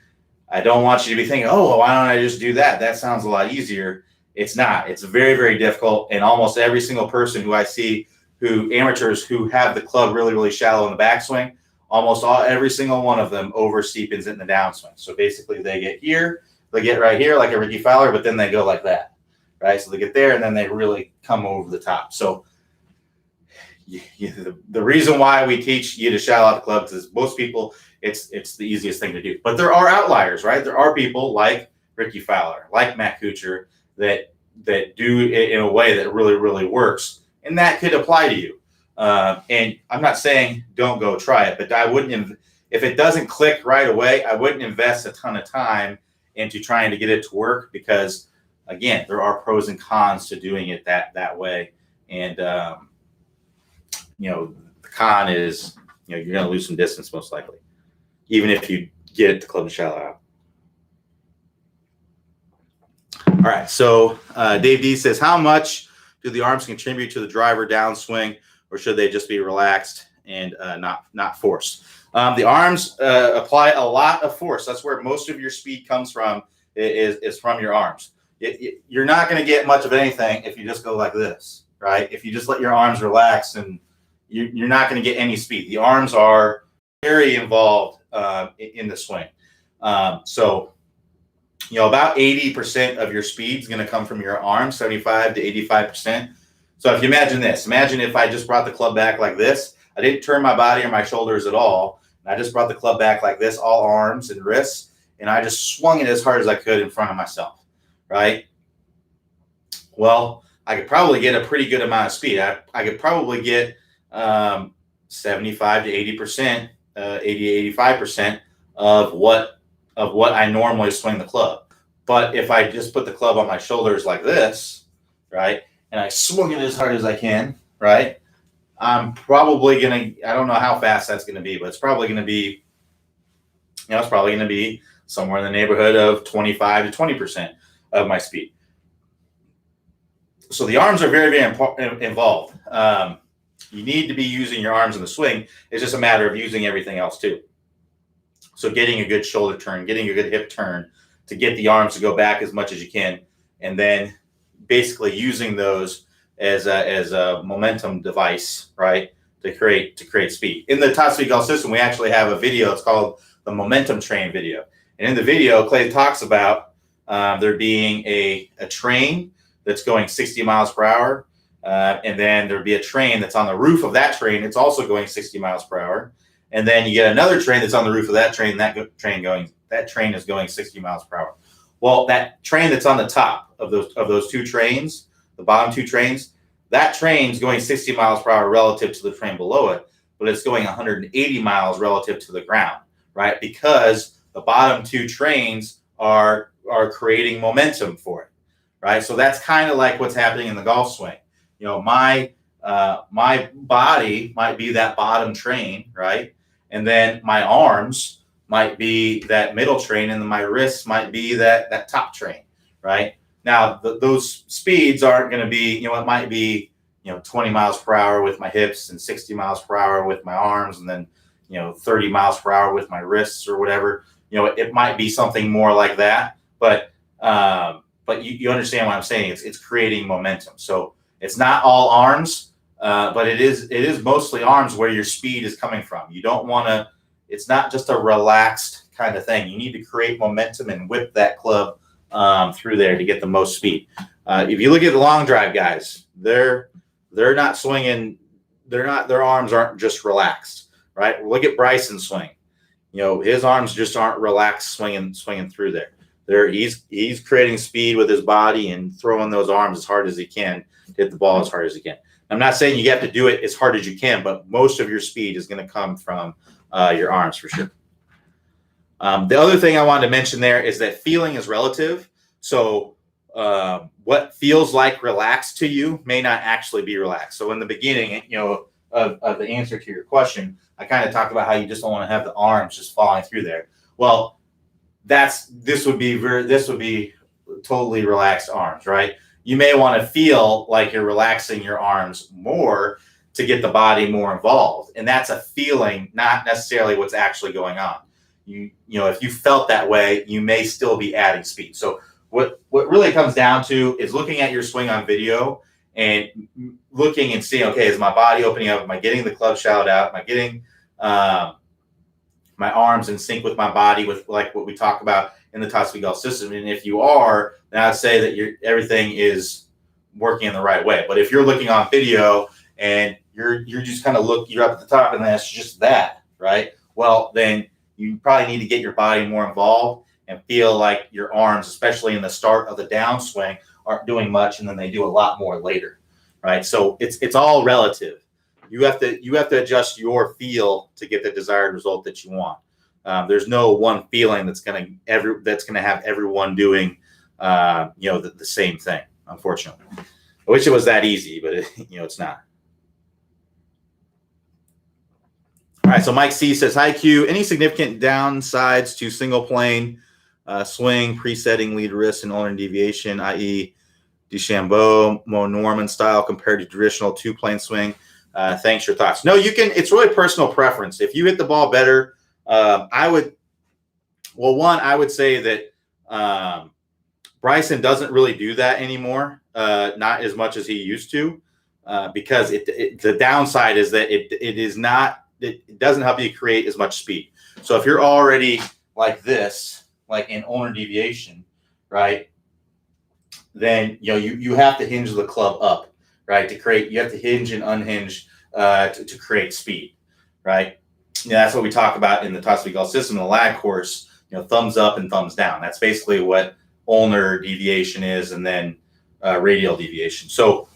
I don't want you to be thinking, oh, well, why don't I just do that? That sounds a lot easier. It's not. It's very, very difficult. And almost every single person who I see, amateurs who have the club really, really shallow in the backswing, every single one of them over steepens it in the downswing. So basically they get here, they get right here like a Ricky Fowler, but then they go like that, right? So they get there and then they really come over the top. So the reason why we teach you to shallow out the club is most people, it's the easiest thing to do. But there are outliers, right? There are people like Ricky Fowler, like Matt Kuchar, that do it in a way that really, really works. And that could apply to you. And I'm not saying don't go try it, but I wouldn't, if it doesn't click right away, I wouldn't invest a ton of time into trying to get it to work, because again, there are pros and cons to doing it that way. And, the con is, you're going to lose some distance most likely, even if you get it to club to shallow out. All right. So Dave D says, how much do the arms contribute to the driver downswing, or should they just be relaxed and not forced? The arms apply a lot of force. That's where most of your speed comes from, is from your arms. You're not going to get much of anything if you just go like this, right? If you just let your arms relax, and you're not going to get any speed. The arms are very involved in the swing. So, about 80% of your speed is going to come from your arms, 75 to 85%. So if you imagine this, imagine if I just brought the club back like this. I didn't turn my body or my shoulders at all. And I just brought the club back like this, all arms and wrists, and I just swung it as hard as I could in front of myself, right? Well, I could probably get a pretty good amount of speed. I could probably get 75 to 80%, 80 to 85% of what I normally swing the club. But if I just put the club on my shoulders like this, right, and I swung it as hard as I can, right, I'm probably going to, I don't know how fast that's going to be, but it's probably going to be, somewhere in the neighborhood of 25 to 20% of my speed. So the arms are very, very involved. You need to be using your arms in the swing. It's just a matter of using everything else too. So getting a good shoulder turn, getting a good hip turn to get the arms to go back as much as you can, and then basically using those as a momentum device, right, to create speed. In the Top Speed Golf system, we actually have a video. It's called the Momentum Train video. And in the video, Clay talks about there being a train that's going 60 miles per hour, and then there'd be a train that's on the roof of that train. It's also going 60 miles per hour. And then you get another train that's on the roof of that train. That train is going 60 miles per hour. Well, that train that's on the top of those two trains, the bottom two trains, that train's going 60 miles per hour relative to the train below it, but it's going 180 miles relative to the ground, right? Because the bottom two trains are creating momentum for it, right? So that's kind of like what's happening in the golf swing. My body might be that bottom train, right? And then my arms might be that middle train, and then my wrists might be that top train, right? Now, those speeds aren't going to be, it might be, 20 miles per hour with my hips and 60 miles per hour with my arms, and then, 30 miles per hour with my wrists or whatever. It might be something more like that, but you understand what I'm saying. It's creating momentum. So it's not all arms, but it is mostly arms where your speed is coming from. You don't want to, it's not just a relaxed kind of thing. You need to create momentum and whip that club through there to get the most speed. If you look at the long drive guys, they're not swinging. Their arms aren't just relaxed, right? Look at Bryson's swing. His arms just aren't relaxed swinging through there. He's creating speed with his body and throwing those arms as hard as he can to hit the ball as hard as he can. I'm not saying you have to do it as hard as you can, but most of your speed is going to come from your arms for sure. The other thing I wanted to mention there is that feeling is relative. So what feels like relaxed to you may not actually be relaxed. So in the beginning, of the answer to your question, I kind of talked about how you just don't want to have the arms just falling through there. Well, this would be totally relaxed arms, right? you may want to feel like you're relaxing your arms more to get the body more involved. And that's a feeling, not necessarily what's actually going on. If you felt that way, you may still be adding speed. So what really comes down to is looking at your swing on video and looking and seeing, okay, is my body opening up? Am I getting the club shot out? Am I getting my arms in sync with my body, with like what we talk about in the top speed golf system? And if you are, then I'd say that everything is working in the right way. But if you're looking on video and you're just kind of you're up at the top and that's just that, right? Well, then you probably need to get your body more involved and feel like your arms, especially in the start of the downswing, aren't doing much, and then they do a lot more later, right? So it's all relative. You have to adjust your feel to get the desired result that you want. There's no one feeling that's gonna have everyone doing the same thing. Unfortunately, I wish it was that easy, but it's not. All right, so Mike C says, hi, Q. Any significant downsides to single plane swing, presetting lead wrist and ulnar deviation, i.e. DeChambeau, Mo Norman style compared to traditional two-plane swing? Thanks, your thoughts. No, you can. It's really personal preference. If you hit the ball better, I would say that Bryson doesn't really do that anymore, not as much as he used to, because the downside is that it doesn't help you create as much speed. So if you're already like this, like in ulnar deviation, right, then you have to hinge the club up, right, to create. You have to hinge and unhinge to create speed, right? That's what we talk about in the top speed golf system, the lag course. Thumbs up and thumbs down. That's basically what ulnar deviation is, and then radial deviation. So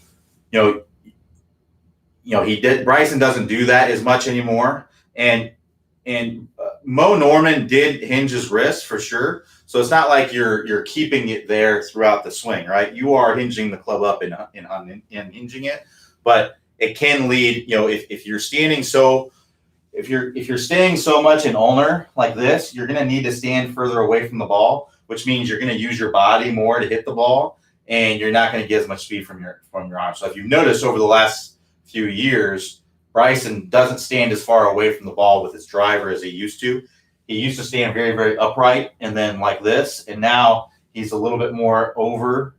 Bryson doesn't do that as much anymore, and Mo Norman did hinge his wrist for sure. So it's not like you're keeping it there throughout the swing, right? You are hinging the club up and unhinging it, but it can lead. If you're standing if you're staying so much in ulnar like this, you're going to need to stand further away from the ball, which means you're going to use your body more to hit the ball, and you're not going to get as much speed from your arm. So if you've noticed over the last few years, Bryson doesn't stand as far away from the ball with his driver as he used to. He used to stand very, very upright and then like this, and now he's a little bit more over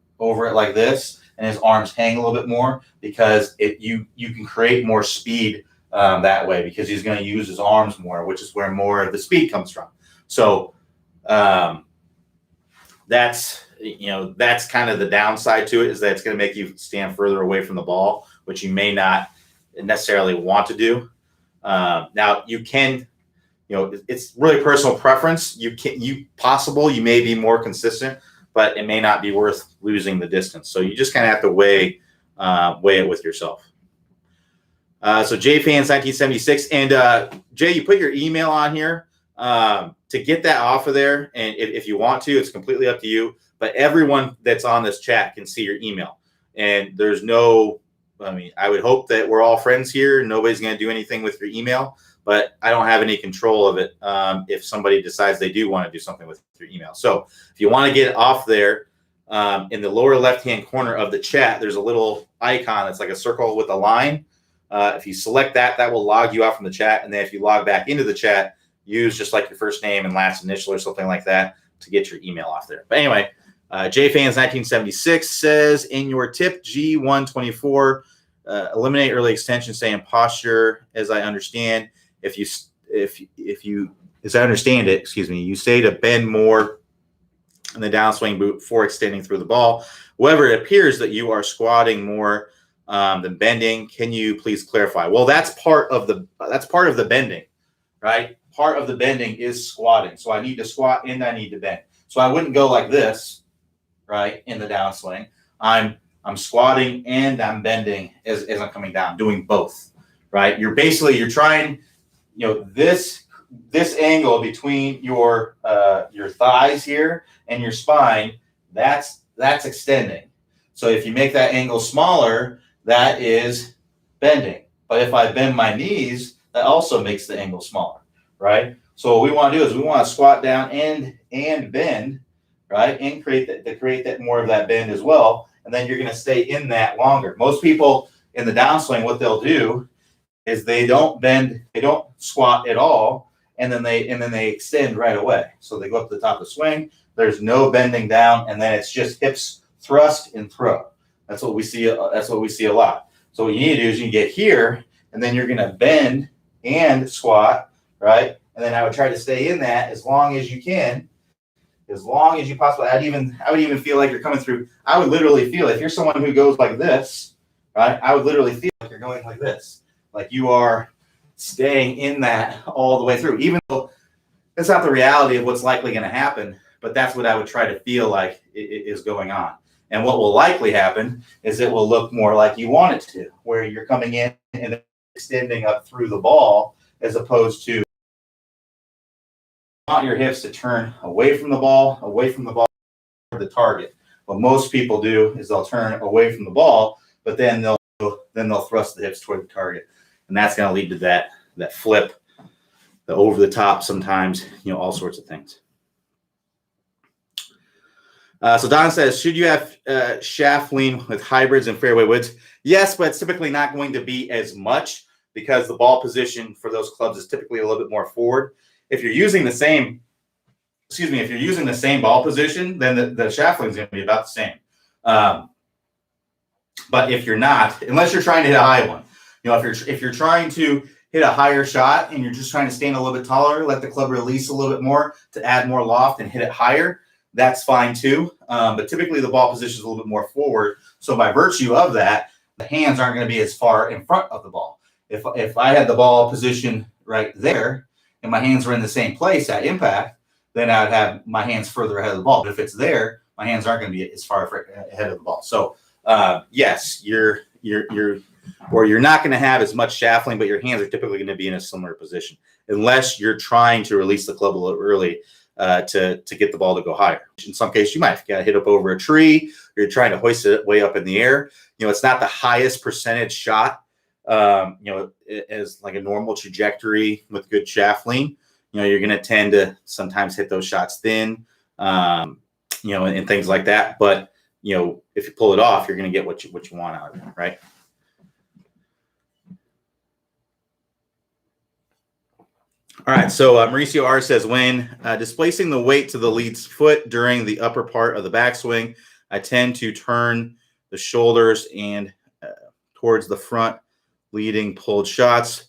it like this, and his arms hang a little bit more because you can create more speed that way, because he's going to use his arms more, which is where more of the speed comes from. So that's kind of the downside to it, is that it's going to make you stand further away from the ball, which you may not necessarily want to do. Now you can, it's really personal preference. You may be more consistent, but it may not be worth losing the distance. So you just kind of have to weigh it with yourself. So JFans 1976, and Jay, you put your email on here to get that off of there, and if you want to, it's completely up to you. But everyone that's on this chat can see your email, and there's no. I would hope that we're all friends here. Nobody's going to do anything with your email, but I don't have any control of it if somebody decides they do want to do something with your email. So if you want to get it off there, in the lower left-hand corner of the chat, there's a little icon that's like a circle with a line. If you select that, that will log you out from the chat. And then if you log back into the chat, use just like your first name and last initial or something like that to get your email off there. But anyway, JFans 1976 says, in your tip G124, eliminate early extension, say in posture. As I understand, as I understand it, you say to bend more in the downswing boot before extending through the ball. However, it appears that you are squatting more than bending. Can you please clarify? Well, that's part of the bending, right? Part of the bending is squatting. So I need to squat and I need to bend. So I wouldn't go like this, right, in the downswing. I'm squatting and I'm bending as I'm coming down, doing both, right? You're trying, this angle between your thighs here and your spine, that's extending. So if you make that angle smaller, that is bending. But if I bend my knees, that also makes the angle smaller, right? So what we want to do is we want to squat down and bend, right, and create that more of that bend as well. and then you're going to stay in that longer. Most people in the downswing, what they'll do is they don't bend, they don't squat at all, and then they extend right away. So they go up to the top of the swing. There's no bending down, and then it's just hips thrust and throw. That's what we see. That's what we see a lot. So what you need to do is you get here, and then you're going to bend and squat, right? And then I would try to stay in that as long as you can, as long as you possibly. I would even feel like you're coming through. I would literally feel, if you're someone who goes like this, right? I would literally feel like you're going like this, like you are staying in that all the way through, even though that's not the reality of what's likely going to happen. But that's what I would try to feel like is going on. And what will likely happen is it will look more like you want it to, where you're coming in and extending up through the ball, as opposed to want your hips to turn away from the ball toward the target. What most people do is they'll turn away from the ball, but then they'll thrust the hips toward the target, and that's going to lead to that flip, the over the top sometimes, all sorts of things. So Don says, should you have shaft lean with hybrids and fairway woods? Yes, but it's typically not going to be as much because the ball position for those clubs is typically a little bit more forward. If you're using the same, ball position, then the shaft lean is going to be about the same. But if you're not, unless you're trying to hit a high one, if you're trying to hit a higher shot and you're just trying to stand a little bit taller, let the club release a little bit more to add more loft and hit it higher, that's fine too. But typically the ball position is a little bit more forward. So by virtue of that, the hands aren't going to be as far in front of the ball. If I had the ball position right there and my hands were in the same place at impact, then I'd have my hands further ahead of the ball. But if it's there, my hands aren't going to be as far ahead of the ball. So yes, you're not going to have as much shaft lean, but your hands are typically going to be in a similar position, unless you're trying to release the club a little early to get the ball to go higher. In some cases, you might have got to hit up over a tree, or you're trying to hoist it way up in the air. It's not the highest percentage shot, as like a normal trajectory with good shaft lean. You're going to tend to sometimes hit those shots thin, and things like that. But, if you pull it off, you're going to get what you want out of it, right? All right, so Mauricio R says, when displacing the weight to the lead's foot during the upper part of the backswing, I tend to turn the shoulders and towards the front, leading pulled shots,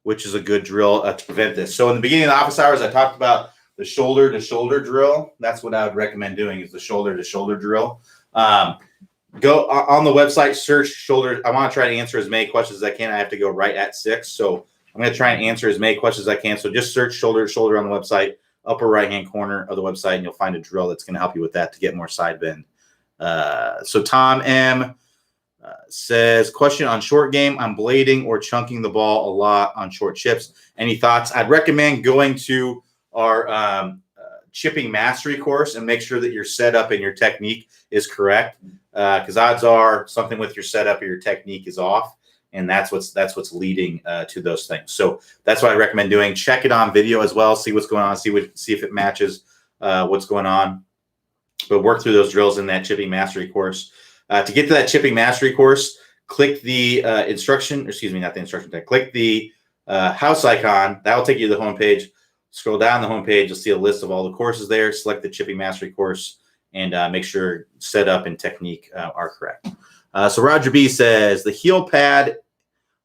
which is a good drill to prevent this. So in the beginning of the office hours, I talked about the shoulder-to-shoulder drill. That's what I would recommend doing, is the shoulder-to-shoulder drill. Go on the website, search shoulder. I want to try to answer as many questions as I can. I have to go right at 6, so I'm going to try and answer as many questions as I can. So just search shoulder to shoulder on the website, upper right-hand corner of the website, and you'll find a drill that's going to help you with that to get more side bend. So Tom M says, question on short game. I'm blading or chunking the ball a lot on short chips. Any thoughts? I'd recommend going to our chipping mastery course and make sure that your setup and your technique is correct, because odds are something with your setup or your technique is off. And that's what's leading to those things. So that's what I recommend doing. Check it on video as well. See what's going on. See if it matches what's going on. But work through those drills in that chipping mastery course. To get to that chipping mastery course, click the click the house icon. That will take you to the homepage. Scroll down the homepage. You'll see a list of all the courses there. Select the chipping mastery course and make sure setup and technique are correct. So Roger B says, the heel pad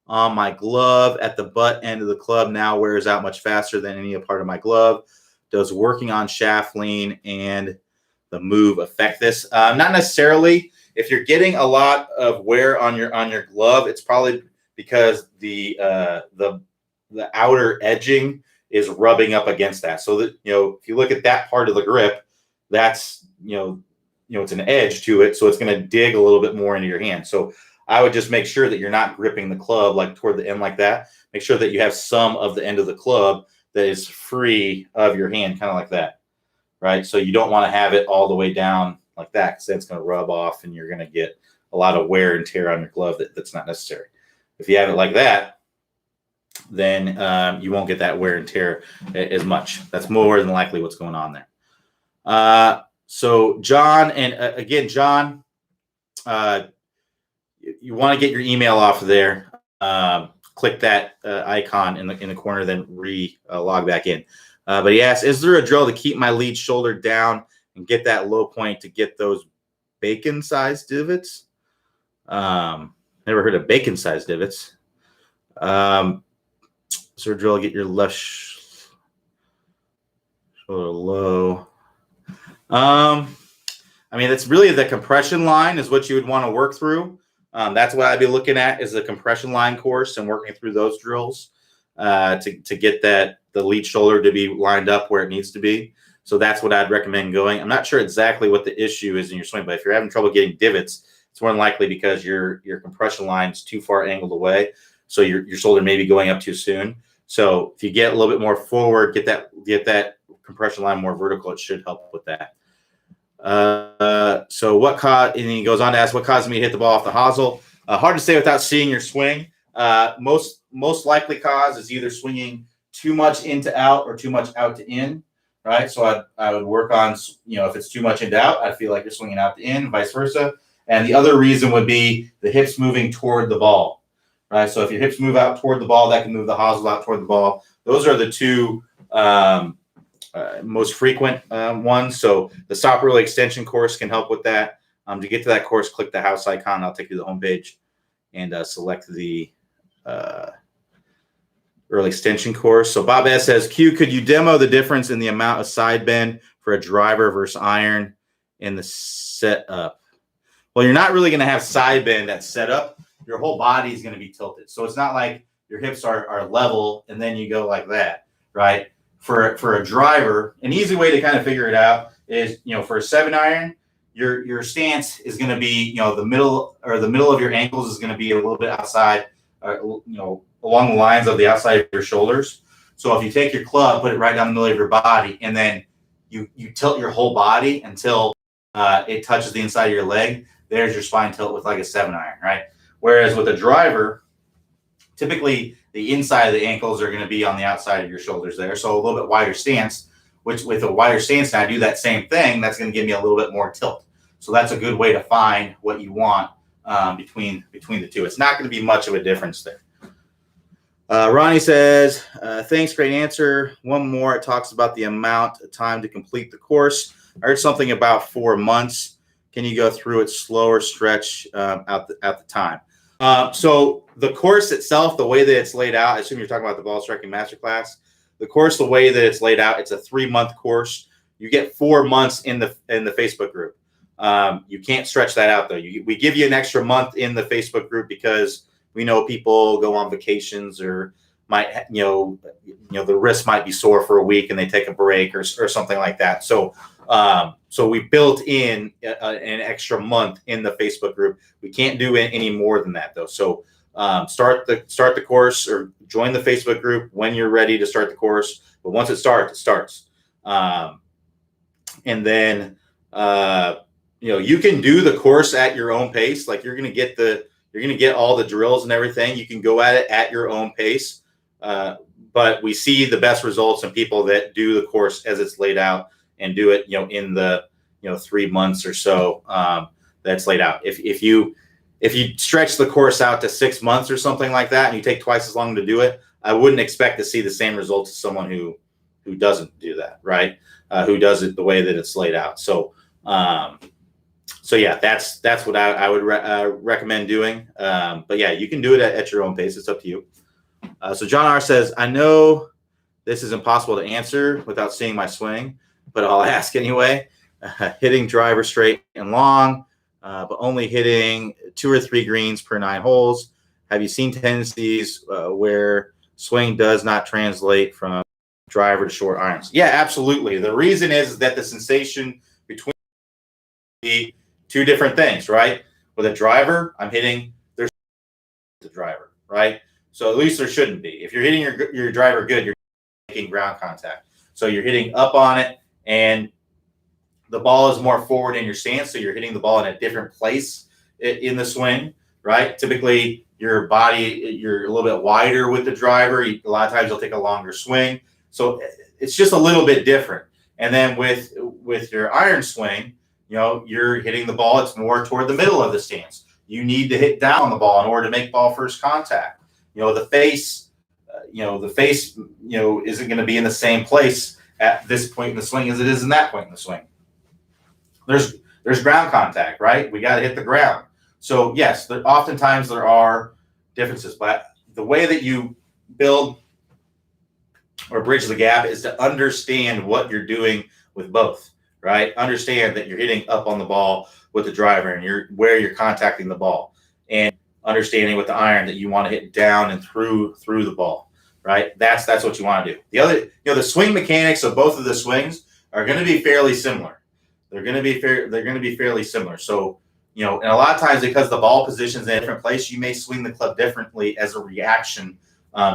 on my glove at the butt end of the club now wears out much faster than any part of my glove. Does working on shaft lean and the move affect this? Not necessarily. If you're getting a lot of wear on your glove, it's probably because the outer edging is rubbing up against that. So that, if you look at that part of the grip, that's, it's an edge to it, so it's going to dig a little bit more into your hand. So I would just make sure that you're not gripping the club like toward the end like that. Make sure that you have some of the end of the club that is free of your hand, kind of like that, right? So you don't want to have it all the way down like that, because that's going to rub off and you're going to get a lot of wear and tear on your glove that's not necessary. If you have it like that, then you won't get that wear and tear as much. That's more than likely what's going on there. So John, and again, John, you want to get your email off of there. Click that icon in the corner, then log back in. But he asks, is there a drill to keep my lead shoulder down and get that low point to get those bacon-sized divots? Never heard of bacon-sized divots. Is there a drill to get your left shoulder low? I mean, it's really the compression line is what you would want to work through. That's what I'd be looking at is the compression line course and working through those drills to get the lead shoulder to be lined up where it needs to be. So that's what I'd recommend going. I'm not sure exactly what the issue is in your swing, but if you're having trouble getting divots, it's more than likely because your compression line is too far angled away. So your shoulder may be going up too soon. So if you get a little bit more forward, get that compression line more vertical, it should help with that. So what caused, and he goes on to ask, what caused me to hit the ball off the hosel? Hard to say without seeing your swing. Most likely cause is either swinging too much in to out or too much out to in, right? So I would work on, if it's too much in to out, I feel like you're swinging out to in, vice versa. And the other reason would be the hips moving toward the ball, right? So if your hips move out toward the ball, that can move the hosel out toward the ball. Those are the two most frequent ones. So the stop early extension course can help with that. To get to that course, click the house icon. I'll take you to the homepage and select the early extension course. So Bob S says, Q, could you demo the difference in the amount of side bend for a driver versus iron in the setup? Well, you're not really going to have side bend that's set up. Your whole body is going to be tilted. So it's not like your hips are level and then you go like that, right? For a driver, an easy way to kind of figure it out is, for a 7-iron, your stance is going to be, the middle of your ankles is going to be a little bit outside, along the lines of the outside of your shoulders. So if you take your club, put it right down the middle of your body, and then you tilt your whole body until it touches the inside of your leg, there's your spine tilt with like a 7-iron, right? Whereas with a driver, typically the inside of the ankles are going to be on the outside of your shoulders there. So a little bit wider stance, which with a wider stance, and I do that same thing, that's going to give me a little bit more tilt. So that's a good way to find what you want between the two. It's not going to be much of a difference there. Ronnie says, thanks, great answer. One more, it talks about the amount of time to complete the course. I heard something about 4 months. Can you go through it slower stretch at the time? So the course itself, the way that it's laid out, I assume you're talking about the ball striking masterclass. The course, the way that it's laid out, it's a 3-month course. You get 4 months in the Facebook group. You can't stretch that out though. We give you an extra month in the Facebook group because we know people go on vacations or might, the wrist might be sore for a week and they take a break or something like that. So we built in an extra month in the Facebook group. We can't do any more than that though. So start the course or join the Facebook group when you're ready to start the course. But once it starts, it starts. And then you can do the course at your own pace. Like you're gonna get all the drills and everything. You can go at it at your own pace. But we see the best results in people that do the course as it's laid out and do it, in the 3 months or so that's laid out. If you stretch the course out to 6 months or something like that, and you take twice as long to do it, I wouldn't expect to see the same results as someone who doesn't do that, right? Who does it the way that it's laid out. So yeah, that's what I would recommend doing. But yeah, you can do it at your own pace. It's up to you. So John R says, I know this is impossible to answer without seeing my swing, but I'll ask anyway. Hitting driver straight and long, but only hitting 2 or 3 greens per 9 holes. Have you seen tendencies where swing does not translate from driver to short irons? Yeah, absolutely. The reason is that the sensation between the two different things, right? With a driver, I'm hitting the driver, right? So at least there shouldn't be. If you're hitting your driver good, you're making ground contact. So you're hitting up on it, and the ball is more forward in your stance, so you're hitting the ball in a different place in the swing, right? Typically, your body, you're a little bit wider with the driver. A lot of times you'll take a longer swing. So it's just a little bit different. And then with your iron swing, you're hitting the ball. It's more toward the middle of the stance. You need to hit down the ball in order to make ball first contact. The face, isn't going to be in the same place at this point in the swing as it is in that point in the swing. There's ground contact, right? We got to hit the ground. So yes, oftentimes there are differences, but the way that you build or bridge the gap is to understand what you're doing with both, right? Understand that you're hitting up on the ball with the driver and where you're contacting the ball, and understanding with the iron that you want to hit down and through the ball, right? That's what you want to do. The other, the swing mechanics of both of the swings are going to be fairly similar. They're going to be fairly similar. So, and a lot of times because the ball position's in a different place, you may swing the club differently as a reaction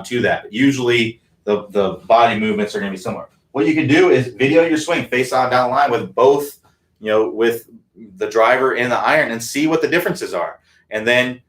to that. But usually the body movements are going to be similar. What you can do is video your swing face on down the line with both, with the driver and the iron, and see what the differences are. And then,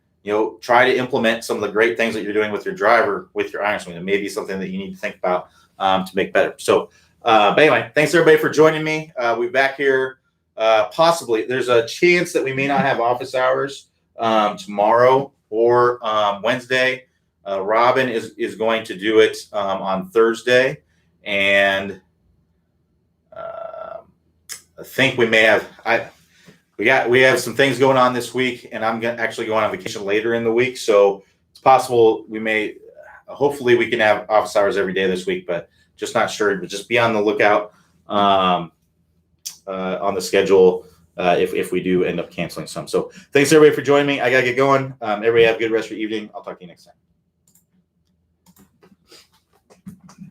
try to implement some of the great things that you're doing with your driver, with your iron swing. It may be something that you need to think about to make better. So, but anyway, thanks everybody for joining me. We'll be back here. Possibly, there's a chance that we may not have office hours tomorrow or Wednesday. Robin is going to do it on Thursday, and I think we may have. We have some things going on this week, and I'm actually going on vacation later in the week, so it's possible we may. Hopefully, we can have office hours every day this week, but just not sure. But just be on the lookout on the schedule if we do end up canceling some. So thanks everybody for joining me. I gotta get going. Everybody have a good rest of your evening. I'll talk to you next time.